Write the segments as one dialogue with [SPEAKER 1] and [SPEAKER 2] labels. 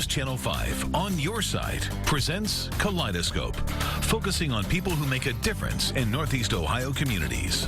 [SPEAKER 1] News Channel 5 on your side presents Kaleidoscope, focusing on people who make a difference in Northeast Ohio communities.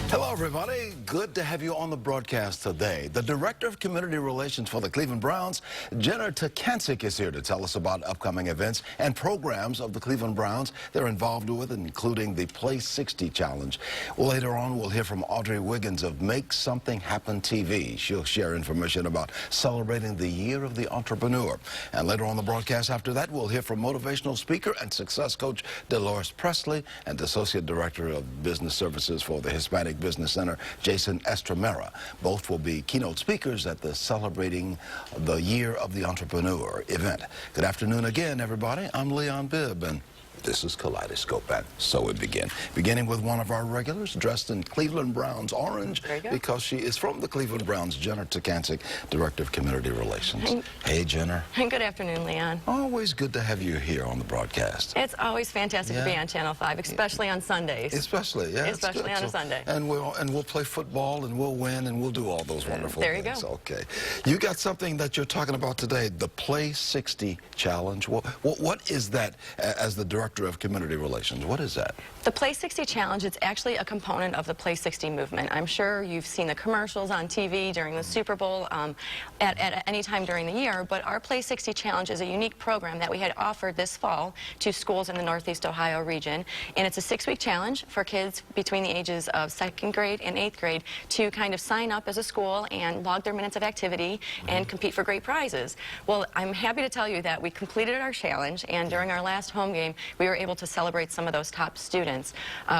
[SPEAKER 2] Hello, everybody. Good to have you on the broadcast today. The Director of Community Relations for the Cleveland Browns, Jenna Takancic, is here to tell us about upcoming events and programs of the Cleveland Browns they're involved with, including the Play 60 Challenge. Well, later on, we'll hear from Audrey Wiggins of Make Something Happen TV. She'll share information about celebrating the Year of the Entrepreneur. And later on the broadcast after that, we'll hear from motivational speaker and success coach Dolores Presley and Associate Director of Business Services for the Hispanic Business Center, Jason Estremera. Both will be keynote speakers at the Celebrating the Year of the Entrepreneur event. Good afternoon again, everybody. I'm Leon Bibb, and this is Kaleidoscope, and so we begin. Beginning with one of our regulars, dressed in Cleveland Browns orange, because she is from the Cleveland Browns, Jenna Takancic, Director of Community Relations. Hey, Jenna.
[SPEAKER 3] Good afternoon, Leon.
[SPEAKER 2] Always good to have you here on the broadcast.
[SPEAKER 3] It's always fantastic to be on Channel 5, especially on Sundays.
[SPEAKER 2] Especially, yeah.
[SPEAKER 3] Especially on a Sunday.
[SPEAKER 2] And we'll play football, and we'll win, and we'll do all those wonderful things.
[SPEAKER 3] There you go.
[SPEAKER 2] Okay. You got something that you're talking about today, the Play 60 Challenge. What is that as the Director of Community Relations? What is that?
[SPEAKER 3] The Play 60 Challenge, it's actually a component of the Play 60 movement. I'm sure you've seen the commercials on TV during the Super Bowl at any time during the year, but our Play 60 Challenge is a unique program that we had offered this fall to schools in the Northeast Ohio region, and it's a 6-week challenge for kids between the ages of 2nd grade and 8th grade to kind of sign up as a school and log their minutes of activity and compete for great prizes. Well, I'm happy to tell you that we completed our challenge, and during our last home game, we were able to celebrate some of those top students.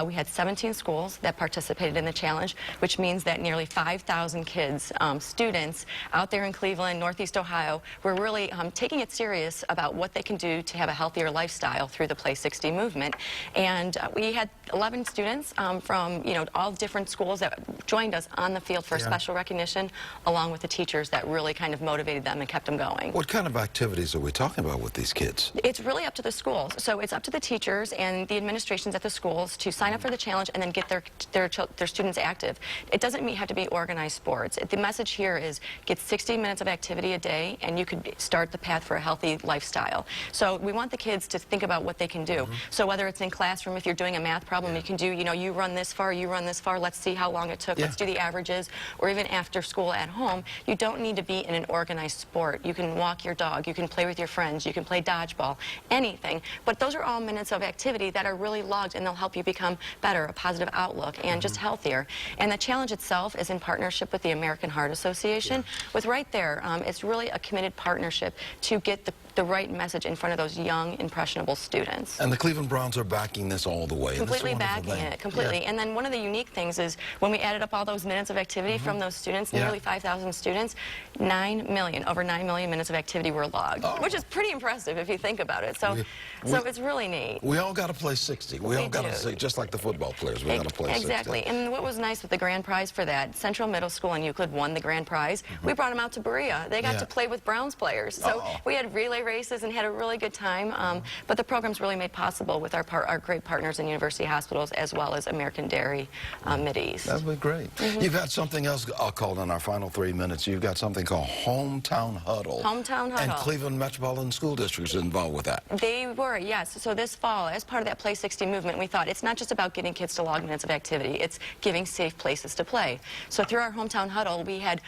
[SPEAKER 3] We had 17 schools that participated in the challenge, which means that nearly 5,000 kids, students out there in Cleveland, Northeast Ohio, were really taking it serious about what they can do to have a healthier lifestyle through the Play 60 movement. And we had 11 students from all different schools that joined us on the field for special recognition, along with the teachers that really kind of motivated them and kept them going.
[SPEAKER 2] What kind of activities are we talking about with these kids?
[SPEAKER 3] It's really up to the schools. So it's up to the teachers and the administrations at the schools to sign up for the challenge and then get their students active. It doesn't have to be organized sports. The message here is get 60 minutes of activity a day and you could start the path for a healthy lifestyle. So we want the kids to think about what they can do. So whether it's in classroom, if you're doing a math problem, you can do, you run this far, you run this far, let's see how long it took, let's do the averages, or even after school at home. You don't need to be in an organized sport. You can walk your dog, you can play with your friends, you can play dodgeball, anything. But those are all minutes of activity that are really logged, and they'll help you become better, a positive outlook, and just healthier. And the challenge itself is in partnership with the American Heart Association. With right there, it's really a committed partnership to get the right message in front of those young, impressionable students.
[SPEAKER 2] And the Cleveland Browns are backing this all the way.
[SPEAKER 3] Completely backing it, completely. And then one of the unique things is when we added up all those minutes of activity from those students, nearly 5,000 students, over 9 million minutes of activity were logged, which is pretty impressive if you think about it. So it's really neat.
[SPEAKER 2] We all got to play 60. We all got to say, just like the football players, we got to play 60.
[SPEAKER 3] Exactly. And what was nice with the grand prize for that, Central Middle School in Euclid won the grand prize. We brought them out to Berea. They got to play with Browns players. So we had relay races and had a really good time. But the program's really made possible with our great partners in university hospitals as well as American Dairy Mideast.
[SPEAKER 2] That would be great. You've got something else called in our final 3 minutes. You've got something called Hometown Huddle.
[SPEAKER 3] Hometown Huddle.
[SPEAKER 2] And Cleveland Metropolitan School District is involved with that.
[SPEAKER 3] They were, yes. So this fall, as part of that Play 60 movement, we thought it's not just about getting kids to log minutes of activity, it's giving safe places to play. So through our Hometown Huddle, we had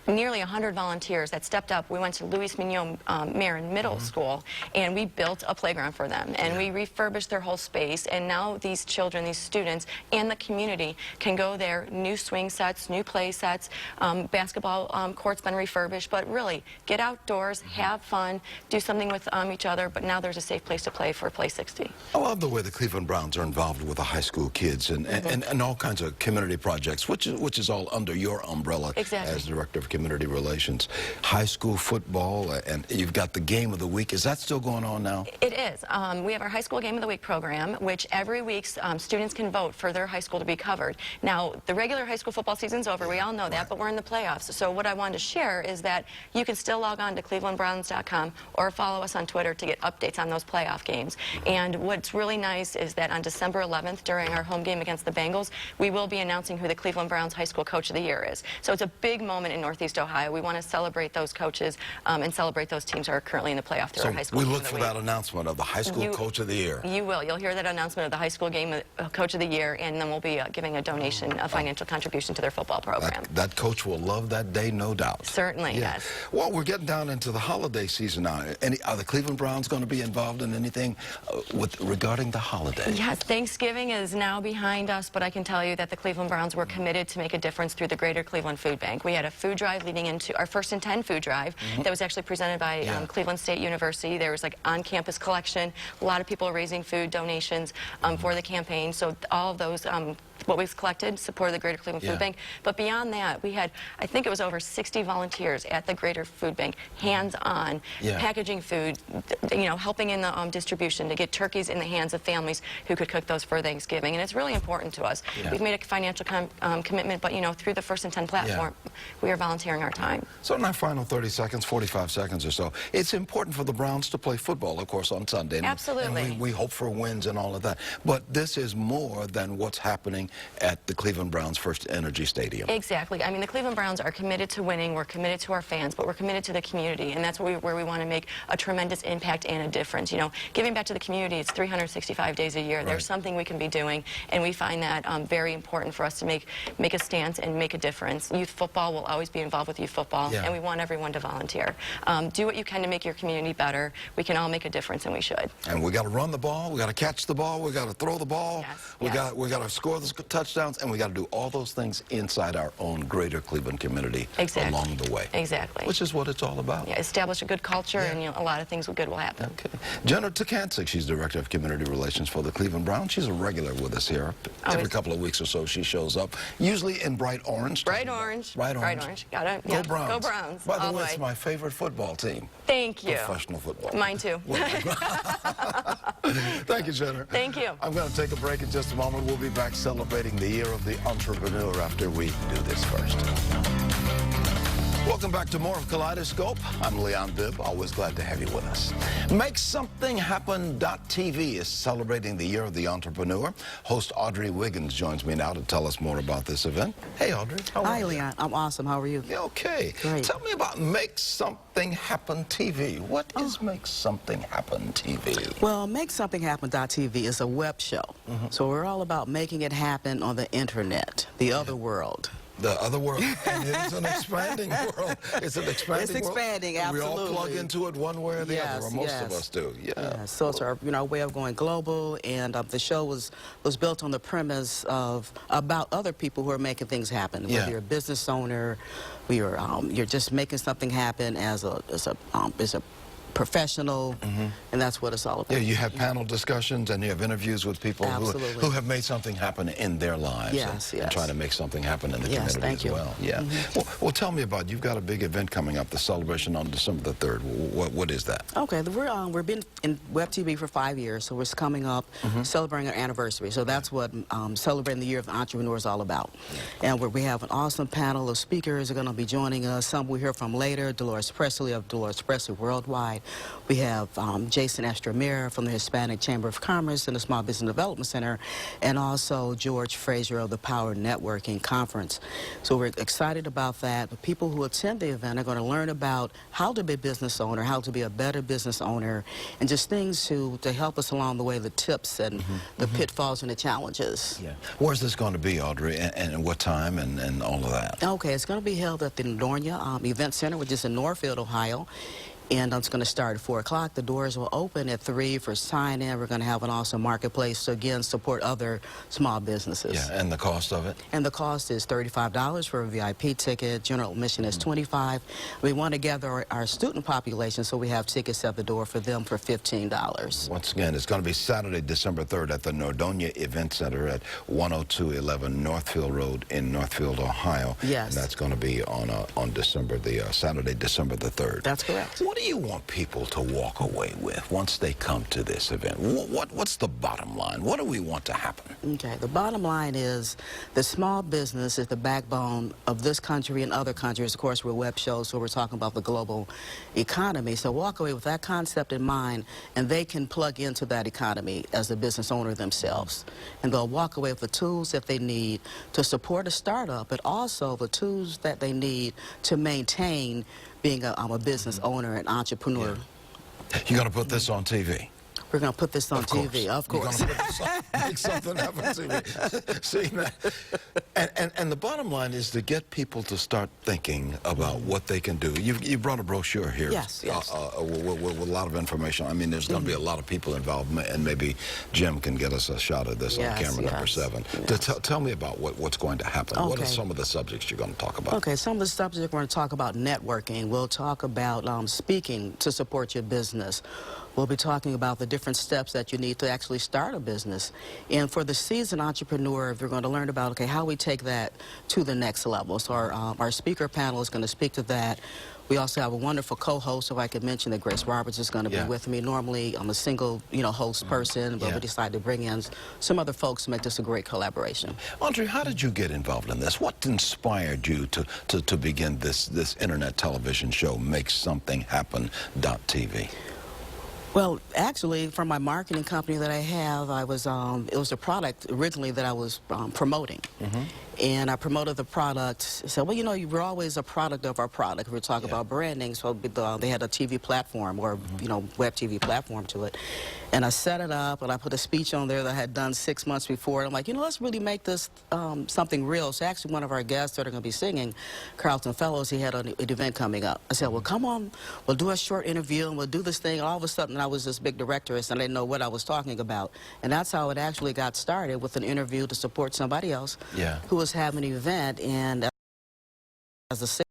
[SPEAKER 3] nearly 100 volunteers that stepped up. We went to Louis Mignon Marin Middle School, and we built a playground for them, and we refurbished their whole space, and now these children, these students, and the community can go there, new swing sets, new play sets, basketball court's been refurbished, but really, get outdoors, have fun, do something with each other, but now there's a safe place to play for Play 60.
[SPEAKER 2] I love the way the Cleveland Browns are involved with the high school kids and all kinds of community projects, which is all under your umbrella as Director of Community Relations. High school football, and you've got the Game of the Week. Is that still going on now?
[SPEAKER 3] It is. We have our High School Game of the Week program, which every week students can vote for their high school to be covered. Now, the regular high school football season's over. We all know that, but we're in the playoffs. So what I wanted to share is that you can still log on to clevelandbrowns.com or follow us on Twitter to get updates on those playoff games. And what's really nice is that on December 11th, during our home game against the Bengals, we will be announcing who the Cleveland Browns High School Coach of the Year is. So it's a big moment in Northeast Northeast Ohio. We want to celebrate those coaches and celebrate those teams who are currently in the playoff through our high school
[SPEAKER 2] we
[SPEAKER 3] Game
[SPEAKER 2] look
[SPEAKER 3] of the
[SPEAKER 2] for
[SPEAKER 3] Week.
[SPEAKER 2] that announcement of the high school coach of the year.
[SPEAKER 3] You will. You'll hear that announcement of the high school game coach of the year, and then we'll be giving a donation, a financial contribution to their football program.
[SPEAKER 2] That coach will love that day, no doubt.
[SPEAKER 3] Certainly, yes.
[SPEAKER 2] Well, we're getting down into the holiday season now. Are the Cleveland Browns going to be involved in anything regarding the holiday?
[SPEAKER 3] Yes, Thanksgiving is now behind us, but I can tell you that the Cleveland Browns were committed to make a difference through the Greater Cleveland Food Bank. We had a food drive leading into our First and 10 food drive that was actually presented by Cleveland State University. There was like on-campus collection, a lot of people raising food donations for the campaign. So all of those what we've collected supported the Greater Cleveland Food Bank. But beyond that, we had, I think it was over 60 volunteers at the Greater Food Bank, hands-on, packaging food, you know, helping in the distribution to get turkeys in the hands of families who could cook those for Thanksgiving. And it's really important to us. We've made a financial commitment, but, you know, through the First and 10 platform, we are volunteering our time.
[SPEAKER 2] So in our final 30 seconds, 45 seconds or so, it's important for the Browns to play football, of course, on Sunday.
[SPEAKER 3] Absolutely.
[SPEAKER 2] And we hope for wins and all of that. But this is more than what's happening at the Cleveland Browns First Energy Stadium.
[SPEAKER 3] Exactly. I mean, the Cleveland Browns are committed to winning. We're committed to our fans, but we're committed to the community, and that's where we want to make a tremendous impact and a difference. You know, giving back to the community, it's 365 days a year. There's something we can be doing, and we find that very important for us to make a stance and make a difference. Youth football will always be involved with youth football, and we want everyone to volunteer. Do what you can to make your community better. We can all make a difference, and we should.
[SPEAKER 2] And we got to run the ball. We got to catch the ball. We got to throw the ball. We got to score the touchdowns, and we got to do all those things inside our own Greater Cleveland community along the way.
[SPEAKER 3] Exactly.
[SPEAKER 2] Which is what it's all about.
[SPEAKER 3] Yeah, establish a good culture, and you know, a lot of things good will happen.
[SPEAKER 2] Okay. Jenna Takancic, she's Director of Community Relations for the Cleveland Browns. She's a regular with us here. Every couple of weeks or so she shows up, usually in bright orange.
[SPEAKER 3] Bright orange.
[SPEAKER 2] Bright orange.
[SPEAKER 3] Bright orange. Got it.
[SPEAKER 2] Go Browns.
[SPEAKER 3] Go Browns.
[SPEAKER 2] By the way, it's my favorite football team.
[SPEAKER 3] Thank you.
[SPEAKER 2] Professional football.
[SPEAKER 3] Mine too.
[SPEAKER 2] Thank you, Jenna.
[SPEAKER 3] Thank you.
[SPEAKER 2] I'm going to take a break in just a moment. We'll be back celebrating the Year of the Entrepreneur after we do this first. Welcome back to more of Kaleidoscope. I'm Leon Bibb. Always glad to have you with us. MakeSomethingHappen.tv is celebrating the Year of the Entrepreneur. Host Audrey Wiggins joins me now to tell us more about this event. Hey, Audrey.
[SPEAKER 4] Hi, Leon. I'm awesome. How are you?
[SPEAKER 2] Yeah, okay.
[SPEAKER 4] Great.
[SPEAKER 2] Tell me about Make Something Happen TV. What is Make Something Happen TV?
[SPEAKER 4] Well, MakeSomethingHappen.tv is a web show. So we're all about making it happen on the internet, the other world.
[SPEAKER 2] The other world, and it is an expanding world. It's an expanding world.
[SPEAKER 4] It's expanding, absolutely.
[SPEAKER 2] We all plug into it one way or the other, or most of us do. Yeah.
[SPEAKER 4] So it's our, our way of going global, and the show was built on the premise of about other people who are making things happen. Whether you're a business owner, you're just making something happen as a professional, and that's what it's all about.
[SPEAKER 2] Yeah, you have panel discussions and you have interviews with people who have made something happen in their lives and trying to make something happen in the community as well. Yeah. Well, tell me about, you've got a big event coming up, the celebration on December the 3rd. What is that?
[SPEAKER 4] Okay, we've been in web TV for 5 years, so we're coming up celebrating our anniversary. So that's what celebrating the Year of the Entrepreneur is all about. And we have an awesome panel of speakers who are going to be joining us. Some we'll hear from later, Dolores Presley of Dolores Presley Worldwide. We have Jason Estremera from the Hispanic Chamber of Commerce and the Small Business Development Center, and also George Frazier of the Power Networking Conference. So we're excited about that. The people who attend the event are going to learn about how to be a business owner, how to be a better business owner, and just things to help us along the way, the tips and the pitfalls and the challenges.
[SPEAKER 2] Yeah. Where's this going to be, Audrey, and what time and all of that?
[SPEAKER 4] Okay, it's going to be held at the Nornia Event Center, which is in Northfield, Ohio. And it's going to start at 4 o'clock. The doors will open at 3 for sign-in. We're going to have an awesome marketplace to, again, support other small businesses.
[SPEAKER 2] Yeah, and the cost of it?
[SPEAKER 4] And the cost is $35 for a VIP ticket. General admission is $25. We want to gather our student population, so we have tickets at the door for them for $15. Once
[SPEAKER 2] again, it's going to be Saturday, December 3rd at the Nordonia Event Center at 10211 Northfield Road in Northfield, Ohio.
[SPEAKER 4] Yes.
[SPEAKER 2] And that's going to be on Saturday, December the 3rd.
[SPEAKER 4] That's correct.
[SPEAKER 2] What do do you want people to walk away with once they come to this event? What's the bottom line? What do we want to happen?
[SPEAKER 4] Okay, the bottom line is the small business is the backbone of this country and other countries. Of course, we're web shows, so we're talking about the global economy. So walk away with that concept in mind, and they can plug into that economy as a business owner themselves. And they'll walk away with the tools that they need to support a startup, but also the tools that they need to maintain being a business owner and entrepreneur.
[SPEAKER 2] Yeah. You're going to put this on TV?
[SPEAKER 4] We're going to put this on TV, of course.
[SPEAKER 2] You're going to put this on, make something happen on TV. See that? And the bottom line is to get people to start thinking about what they can do. You brought a brochure here.
[SPEAKER 4] Yes, yes.
[SPEAKER 2] With a lot of information. I mean, there's going to be a lot of people involved, and maybe Jim can get us a shot of this on camera number 7.
[SPEAKER 4] Yes.
[SPEAKER 2] Tell me about what's going to happen.
[SPEAKER 4] Okay.
[SPEAKER 2] What are some of the subjects you're going to talk about?
[SPEAKER 4] Okay, some of the subjects we're going to talk about networking. We'll talk about speaking to support your business. We'll be talking about the different steps that you need to actually start a business. And for the seasoned entrepreneur, we're going to learn about, okay, how we take that to the next level. So our speaker panel is going to speak to that. We also have a wonderful co-host, if I could mention that Grace Roberts is going to be with me. Normally, I'm a single, host person, but we decided to bring in some other folks to make this a great collaboration.
[SPEAKER 2] Andre, how did you get involved in this? What inspired you to begin this internet television show, Make Something Happen.tv?
[SPEAKER 4] Well, actually, from my marketing company that I have, it was a product originally that I was promoting. And I promoted the product. Said, well, we're always a product of our product. We're talking about branding, so they had a TV platform or, web TV platform to it. And I set it up, and I put a speech on there that I had done 6 months before. And I'm like, let's really make this something real. So actually, one of our guests that are going to be singing, Carlton Fellows, he had an event coming up. I said, well, come on, we'll do a short interview, and we'll do this thing. And all of a sudden, I was this big directoress, and I didn't know what I was talking about. And that's how it actually got started, with an interview to support somebody else who was having an event. And as a sitting,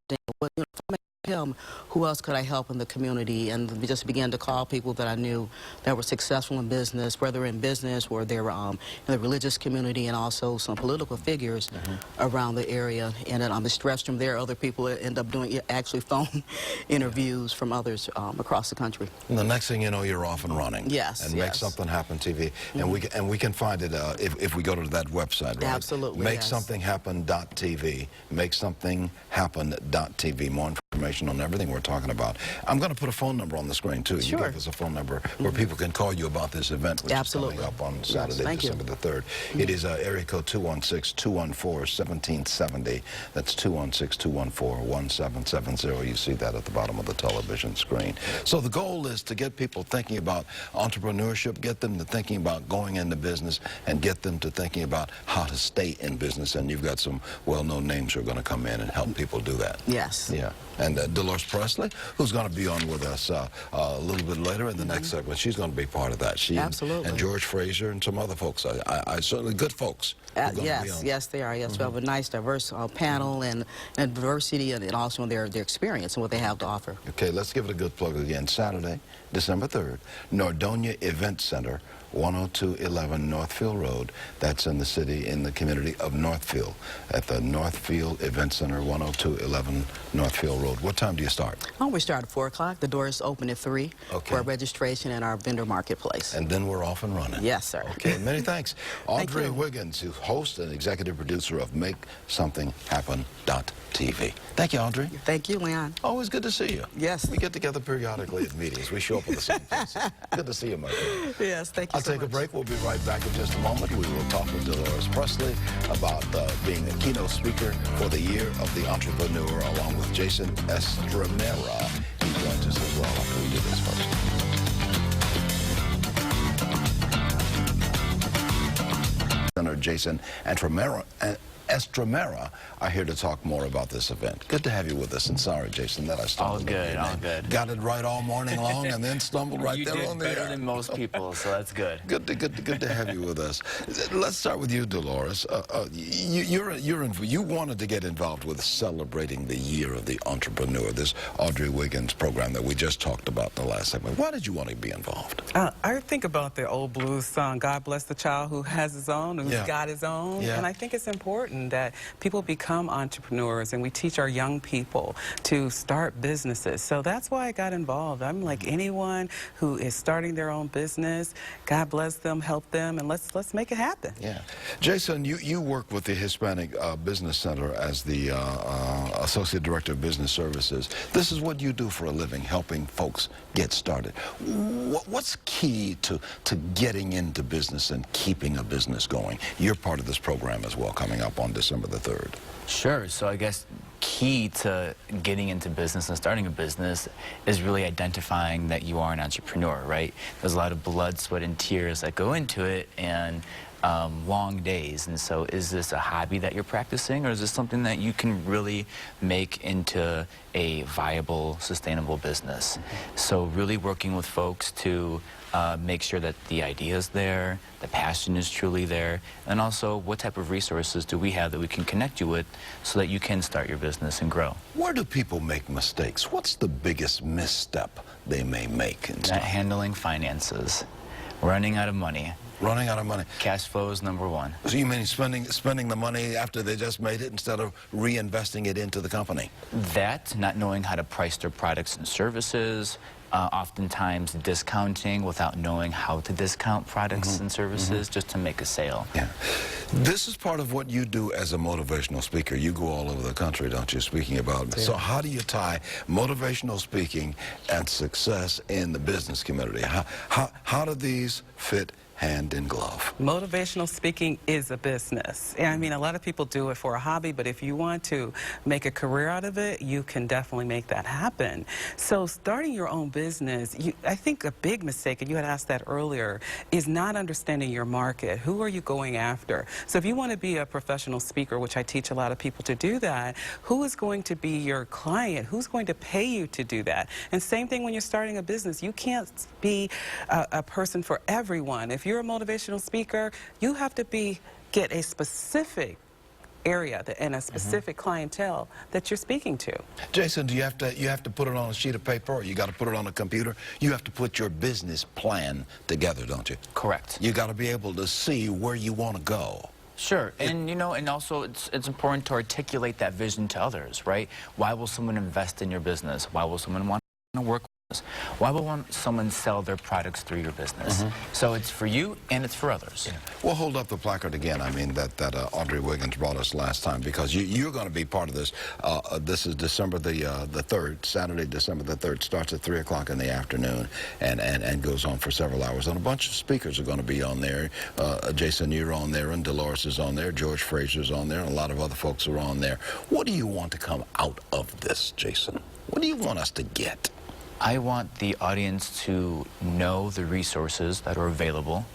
[SPEAKER 4] him, who else could I help in the community? And we just began to call people that I knew that were successful in business, whether in business or they were in the religious community, and also some political figures around the area. And then stressed from there, other people end up doing actually phone interviews from others across the country.
[SPEAKER 2] And the next thing you know, you're off and running.
[SPEAKER 4] Yes.
[SPEAKER 2] And Make Something Happen TV. And we can find it if we go to that website, right?
[SPEAKER 4] Absolutely.
[SPEAKER 2] MakeSomethingHappen.tv. MakeSomethingHappen.tv. More information on everything we're talking about. I'm going to put a phone number on the screen, too.
[SPEAKER 4] Sure.
[SPEAKER 2] You gave us a phone number where people can call you about this event, which is coming up on Saturday, December the 3rd. It is area code 216-214-1770. That's 216-214-1770. You see that at the bottom of the television screen. So the goal is to get people thinking about entrepreneurship, get them to thinking about going into business, and get them to thinking about how to stay in business. And you've got some well-known names who are going to come in and help people do that.
[SPEAKER 4] Yes.
[SPEAKER 2] Yeah. And Dolores Presley, who's going to be on with us a little bit later in the next segment, she's going to be part of that. She and George Fraser and some other folks. I certainly good folks.
[SPEAKER 4] Yes, they are. Yes, we have a nice, diverse panel and diversity, and also their experience and what they have to offer.
[SPEAKER 2] Okay, let's give it a good plug again. Saturday, December 3rd, Nordonia Event Center, 10211 Northfield Road. That's in the city, in the community of Northfield, at the Northfield Event Center, 10211 Northfield Road. What time do you start?
[SPEAKER 4] We start at 4 o'clock. The doors open at 3 for our registration and our vendor marketplace.
[SPEAKER 2] And then we're off and running.
[SPEAKER 4] Yes, sir.
[SPEAKER 2] Okay, many thanks. Audrey Wiggins, who's host and executive producer of Make Something Happen.tv. Thank you, Audrey.
[SPEAKER 4] Thank you, Leon.
[SPEAKER 2] Always good to see you.
[SPEAKER 4] Yes.
[SPEAKER 2] We get together periodically at meetings. We show up at the same places. Good to see you, my friend.
[SPEAKER 4] Yes, thank you
[SPEAKER 2] I'll take a break. We'll be right back in just a moment. We will talk with Dolores Presley about being a keynote speaker for the Year of the Entrepreneur, along with Jason Estremera. He joins us as well after we do this first. Senator Jason Estremera are here to talk more about this event. Good to have you with us, and sorry, Jason, that I stumbled.
[SPEAKER 5] All good.
[SPEAKER 2] Got it right all morning long, and then stumbled right there on the air.
[SPEAKER 5] You did better than most people, so that's good.
[SPEAKER 2] Good to have you with us. Let's start with you, Dolores. You wanted to get involved with celebrating the Year of the Entrepreneur, this Audrey Wiggins program that we just talked about in the last segment. Why did you want to be involved?
[SPEAKER 6] I think about the old blues song, God Bless the Child Who Has His Own, who's got his own, and I think it's important important that people become entrepreneurs, and we teach our young people to start businesses. So that's why I got involved. I'm like anyone who is starting their own business, God bless them, help them, and let's make it happen.
[SPEAKER 2] Yeah. Jason, you work with the Hispanic Business Center as the Associate Director of Business Services. This is what you do for a living, helping folks get started. What's key to getting into business and keeping a business going? You're part of this program as well, coming up on December the 3rd.
[SPEAKER 5] Sure. So I guess key to getting into business and starting a business is really identifying that you are an entrepreneur, right? There's a lot of blood, sweat, and tears that go into it, and long days. And so is this a hobby that you're practicing, or is this something that you can really make into a viable, sustainable business? So really working with folks to make sure that the idea is there, the passion is truly there, and also what type of resources do we have that we can connect you with so that you can start your business and grow.
[SPEAKER 2] Where do people make mistakes? What's the biggest misstep they may make?
[SPEAKER 5] Not handling finances, running out of money.
[SPEAKER 2] Running out of money.
[SPEAKER 5] Cash flow is number one.
[SPEAKER 2] So you mean spending the money after they just made it instead of reinvesting it into the company?
[SPEAKER 5] That, not knowing how to price their products and services, oftentimes discounting without knowing how to discount products and services just to make a sale.
[SPEAKER 2] Yeah. This is part of what you do as a motivational speaker. You go all over the country, don't you, speaking about it. So how do you tie motivational speaking and success in the business community? How do these fit hand in glove?
[SPEAKER 6] Motivational speaking is a business. And I mean, a lot of people do it for a hobby, but if you want to make a career out of it, you can definitely make that happen. So starting your own business, I think a big mistake, and you had asked that earlier, is not understanding your market. Who are you going after? So if you want to be a professional speaker, which I teach a lot of people to do that, who is going to be your client? Who's going to pay you to do that? And same thing when you're starting a business. You can't be a person for everyone. If you're a motivational speaker, you have to get a specific area and a specific clientele that you're speaking to.
[SPEAKER 2] Jason, do you have to put it on a sheet of paper, or you got to put it on a computer? You have to put your business plan together, don't you?
[SPEAKER 5] Correct.
[SPEAKER 2] You got to be able to see where you want to go.
[SPEAKER 5] Sure, and you know, and also it's important to articulate that vision to others, right? Why will someone invest in your business? Why will someone want to work with us? Why will someone sell their products through your business? So it's for you and it's for others.
[SPEAKER 2] Yeah. We'll hold up the placard again. I mean, that Audrey Wiggins brought us last time, because you're going to be part of this. This is December the 3rd, Saturday, December the 3rd. Starts at 3 o'clock in the afternoon and goes on for several hours. And a bunch of speakers are going to be on there. Jason, you're on there, and Dolores is on there. George Fraser's on there, and a lot of other folks are on there. What do you want to come out of this, Jason? What do you want us to get?
[SPEAKER 5] I want the audience to know the resources that are available.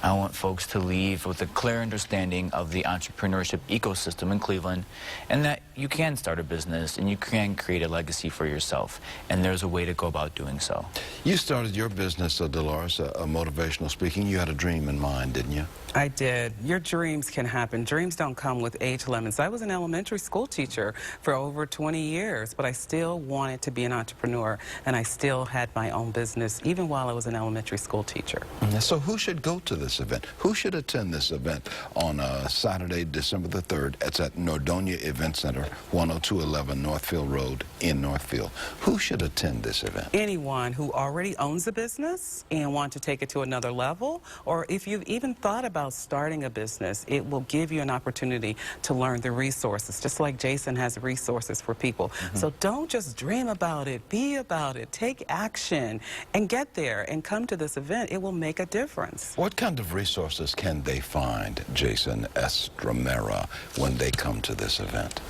[SPEAKER 5] I want folks to leave with a clear understanding of the entrepreneurship ecosystem in Cleveland, and that you can start a business and you can create a legacy for yourself, and there's a way to go about doing so.
[SPEAKER 2] You started your business, Dolores, motivational speaking. You had a dream in mind, didn't you?
[SPEAKER 6] I did. Your dreams can happen. Dreams don't come with age limits. I was an elementary school teacher for over 20 years, but I still wanted to be an entrepreneur, and I still had my own business, even while I was an elementary school teacher.
[SPEAKER 2] So who should go to this event? Who should attend this event on Saturday, December the 3rd? It's at Nordonia Event Center, 10211 Northfield Road in Northfield. Who should attend this event?
[SPEAKER 6] Anyone who already owns a business and want to take it to another level, or if you've even thought about starting a business, it will give you an opportunity to learn the resources, just like Jason has resources for people. So don't just dream about it, be about it, take action, and get there and come to this event. It will make a difference.
[SPEAKER 2] What kind of resources can they find, Jason Estramera, when they come to this event?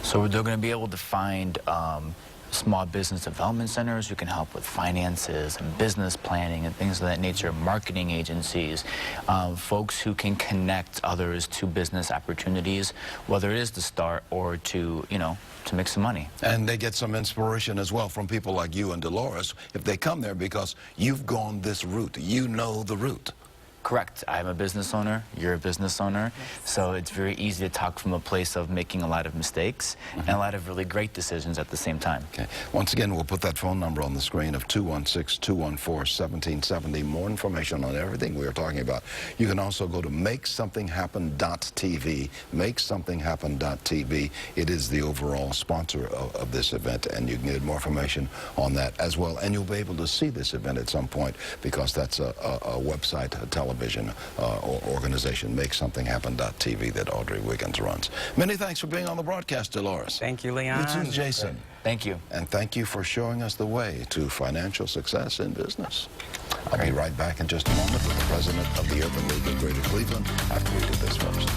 [SPEAKER 5] So they're going to be able to find small business development centers who can help with finances and business planning and things of that nature, marketing agencies, folks who can connect others to business opportunities, whether it is to start or to, you know, to make some money.
[SPEAKER 2] And they get some inspiration as well from people like you and Dolores if they come there, because you've gone this route. You know the route.
[SPEAKER 5] Correct. I'm a business owner. You're a business owner. So it's very easy to talk from a place of making a lot of mistakes and a lot of really great decisions at the same time.
[SPEAKER 2] Okay. Once again, we'll put that phone number on the screen of 216-214-1770. More information on everything we are talking about. You can also go to makesomethinghappen.tv. Makesomethinghappen.tv. It is the overall sponsor of this event, and you can get more information on that as well. And you'll be able to see this event at some point because that's a website, a television organization, makesomethinghappen.tv, that Audrey Wiggins runs. Many thanks for being on the broadcast, Dolores.
[SPEAKER 6] Thank you, Leon.
[SPEAKER 2] You too, Jason.
[SPEAKER 5] Thank you.
[SPEAKER 2] And thank you for showing us the way to financial success in business. I'll be right back in just a moment with the president of the Urban League of Greater Cleveland after we do this first.